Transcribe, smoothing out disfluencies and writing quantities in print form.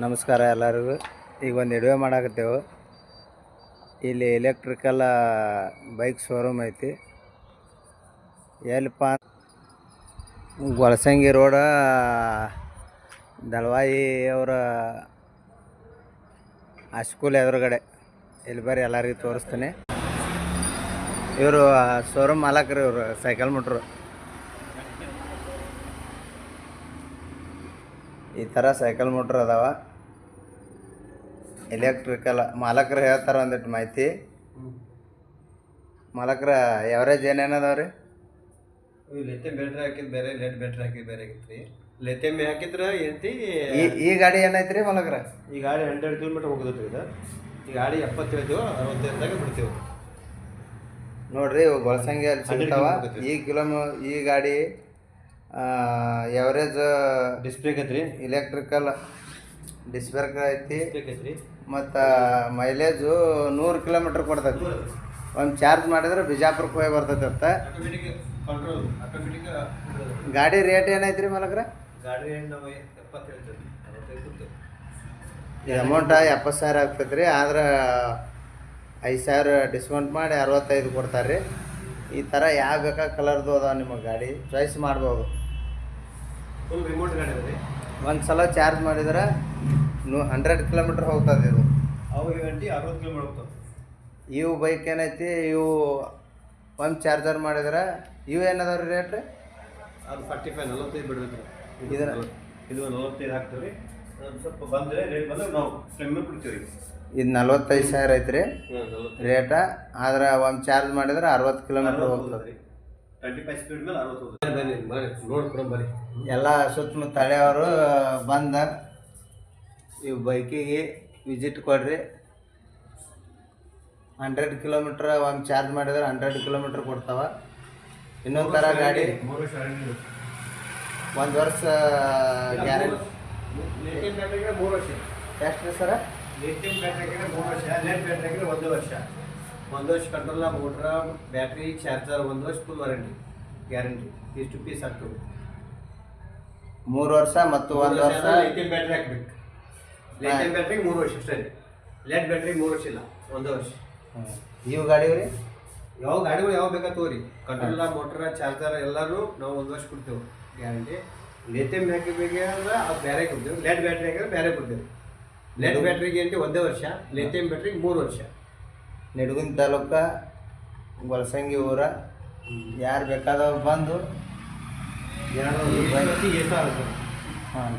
ನಮಸ್ಕಾರ ಎಲ್ಲರಿಗೂ. ಈಗ ಒಂದು ವಿಡಿಯೋ ಮಾಡಾಕತ್ತೇವೆ. ಇಲ್ಲಿ ಎಲೆಕ್ಟ್ರಿಕಲ್ ಬೈಕ್ ಶೋರೂಮ್ ಐತಿ. ಎಲ್ಲಿಪ್ಪ ಗೊಳಸಂಗಿ ರೋಡ ದಳವಾಯಿ ಅವರ ಸ್ಕೂಲ್ ಎದುರುಗಡೆ. ಇಲ್ಲಿ ಬರ್ರಿ ಎಲ್ಲರಿಗೂ ತೋರಿಸ್ತೀನಿ. ಇವರು ಶೋರೂಮ್ ಮಾಲಕರು, ಇವರು ಸೈಕಲ್ ಮೋಟ್ರು. ಈ ಥರ ಸೈಕಲ್ ಮೋಟ್ರ್ ಅದಾವ. ಎಲೆಕ್ಟ್ರಿಕಲ್ ಮಾಲಕರು ಹೇಳ್ತಾರೆ ಒಂದಿಟ್ಟು ಮಾಹಿತಿ. ಮಾಲಕರ ಎವರೇಜ್ ಏನೇನದಾವ ರೀ? ಲಿಥಿಯಂ ಬ್ಯಾಟ್ರಿ ಹಾಕಿದ್ ಬೇರೆ, ಲೆಡ್ ಬ್ಯಾಟ್ರಿ ಹಾಕಿದ್ ಬೇರೆ ಆಗಿತ್ತು ರೀ. ಲಿಥಿಯಂ ಹಾಕಿದ್ರೆ ಏನೈತಿ, ಈ ಗಾಡಿ ಏನೈತಿ ರೀ ಮಾಲಕರ? ಈ ಗಾಡಿ 100 ಕಿಲೋಮೀಟರ್ ಹೋಗೋದೈತಿ ಇದು. ಈ ಗಾಡಿ 70 ಹೇಳ್ತೀವಿ, 65ದಾಗ ಬಿಡ್ತೀವಿ ನೋಡ್ರಿ. ಇವು ಗೊಳಸಂಗಿಯಲ್ಲಿ ಸಿಗ್ತಾವ. ಈ ಗಾಡಿ ಎವರೇಜ್ ಡಿಸ್ಪ್ಲೇ ಐತ್ರಿ, ಎಲೆಕ್ಟ್ರಿಕಲ್ ಡಿಸ್ಪ್ಲೇ ಐತಿ. ಐತ್ರಿ. ಮತ್ತು ಮೈಲೇಜು 100 ಕಿಲೋಮೀಟ್ರ್ ಕೊಡ್ತೈತಿ. ಒಂದು ಚಾರ್ಜ್ ಮಾಡಿದ್ರೆ ಬಿಜಾಪುರಕ್ಕೆ ಹೋಗಿ ಬರ್ತೈತೆ ಅಂತ. ಗಾಡಿ ರೇಟ್ ಏನೈತಿ ರೀ ಮಾಲಕರ? ಗಾಡಿ ನಾವು 70 ಹೇಳ್ತೀವಿ, 65 ಕೊಡ್ತೀವಿ. ಈ ಅಮೌಂಟ 70,000 ಆಗ್ತೈತೆ ರೀ. ಆದ್ರೆ 5,000 ಡಿಸ್ಕೌಂಟ್ ಮಾಡಿ 65 ಕೊಡ್ತಾರೆ ರೀ. ಈ ಥರ ಯಾವ ಬೇಕಾ ಕಲರ್ದು ಅದಾವ ನಿಮಗೆ ಗಾಡಿ ಚಾಯ್ಸ್ ಮಾಡ್ಬೋದು. ಫುಲ್ ರಿಮೋಟ್ ಗಾಡಿ ಅದ ರೀ. ಒಂದು ಸಲ ಚಾರ್ಜ್ ಮಾಡಿದ್ರೆ 100 ಕಿಲೋಮೀಟ್ರ್ ಹೋಗ್ತದೆ ಇದು. ಅವು ಗಂಟೆ 60 ಕಿಲೋಮೀಟರ್ ಹೋಗ್ತಾವೆ. ಇವು ಬೈಕ್ ಏನೈತಿ, ಇವು ಒಂದು ಚಾರ್ಜರ್ ಮಾಡಿದ್ರೆ ಇವು ಏನದಾವ ರೀ ರೇಟ್ ರೀ? ಅದು 45 ಬಿಡ್ಬೇಕು. ಇದು 45 ಹಾಕ್ತೀವಿ ರೀ. ಸ್ವಲ್ಪ ಬಂದರೆ ರೇಟ್ ಬಂದರೆ ನಾವು ಕಮ್ಮಿ ಕೊಡ್ತೀವಿ ರೀ. ಇದು 45,000 ಐತೆ ರೀ ರೇಟ. ಆದ್ರೆ ಒಂದು ಚಾರ್ಜ್ ಮಾಡಿದ್ರೆ 60 ಕಿಲೋಮೀಟ್ರ್ ಹೋಗ್ತದೆ ರೀ. 25 ಸ್ಪೀಡ್ ಮೇಲೆ 60 ಹೋಗ್ತದೆ. ಬನ್ನಿ ನೋಡ್ಕೊಡೋಣ ಬರ್ರಿ. ಎಲ್ಲ ಸುತ್ತಮುತ್ತ ಹಳೆಯವರು ಬಂದ ಇವು ಬೈಕಿಗೆ ವಿಸಿಟ್ ಕೊಡ್ರಿ. 100 ಕಿಲೋಮೀಟ್ರ್ ಒಂದು ಚಾರ್ಜ್ ಮಾಡಿದ್ರೆ 100 ಕಿಲೋಮೀಟ್ರ್ ಕೊಡ್ತಾವ. ಇನ್ನೊಂದು ಥರ ಗಾಡಿ 1 ವರ್ಷ ಗ್ಯಾರಂಟಿ. ಲಿಥಿಯಂ ಬ್ಯಾಟ್ರಿಗೆ 3 ವರ್ಷ. ಎಷ್ಟು ರೀ ಸರ? ಲಿಥಿಯಂ ಬ್ಯಾಟ್ರಿಗೆ 3 ವರ್ಷ, ಲೆಡ್ ಬ್ಯಾಟ್ರಿಗೆ 1 ವರ್ಷ. 1 ವರ್ಷ ಕಂಟ್ರೋಲ್, ಮೋಟ್ರ, ಬ್ಯಾಟ್ರಿ, ಚಾರ್ಜರ್ 1 ವರ್ಷ ಫುಲ್ ವಾರಂಟಿ ಗ್ಯಾರಂಟಿ. ಇಷ್ಟು ಪೀಸ್ ಆಗ್ತದೆ. 3 ವರ್ಷ ಮತ್ತು 1 ವರ್ಷ ಲಿಥಿಯಂ ಬ್ಯಾಟ್ರಿ ಹಾಕ್ಬೇಕು. ಲಿಥಿಯಂ ಬ್ಯಾಟ್ರಿಗೆ 3 ವರ್ಷ ಅಷ್ಟೇ ರೀ. ಲೆಡ್ ಬ್ಯಾಟ್ರಿಗೆ 3 ವರ್ಷ ಇಲ್ಲ, 1 ವರ್ಷ. ಇವು ಗಾಡಿ ರೀ ಯಾವ ಗಾಡಿಗಳು ಯಾವ ಬೇಕಾ ತಗೋರಿ. ಕಂಟ್ರೋಲ, ಮೋಟ್ರ, ಚಾರ್ಜರ್ ಎಲ್ಲರೂ ನಾವು 1 ವರ್ಷ ಕೊಡ್ತೇವೆ ಗ್ಯಾರಂಟಿ. ಲಿಥಿಯಂ ಹಾಕಿಬೇಕು ಅಂದ್ರೆ ಅದು ಬೇರೆ ಕೊಡ್ತೇವೆ. ಲೆಡ್ ಬ್ಯಾಟ್ರಿ ಹಾಕಿದ್ರೆ ಬೇರೆ ಕೊಡ್ತೇವೆ. ಲೆಡ್ ಬ್ಯಾಟ್ರಿಗೆ ಅಂತ 1 ವರ್ಷ, ಲಿಥಿಯಂ ಬ್ಯಾಟ್ರಿಗೆ 3 ವರ್ಷ. ನಿಡಗುಂದಿ ತಾಲೂಕು ಗೊಳಸಂಗಿ ಊರ. ಯಾರು ಬೇಕಾದವ್ರು ಬಂದು ಎರಡು ಹಾಂ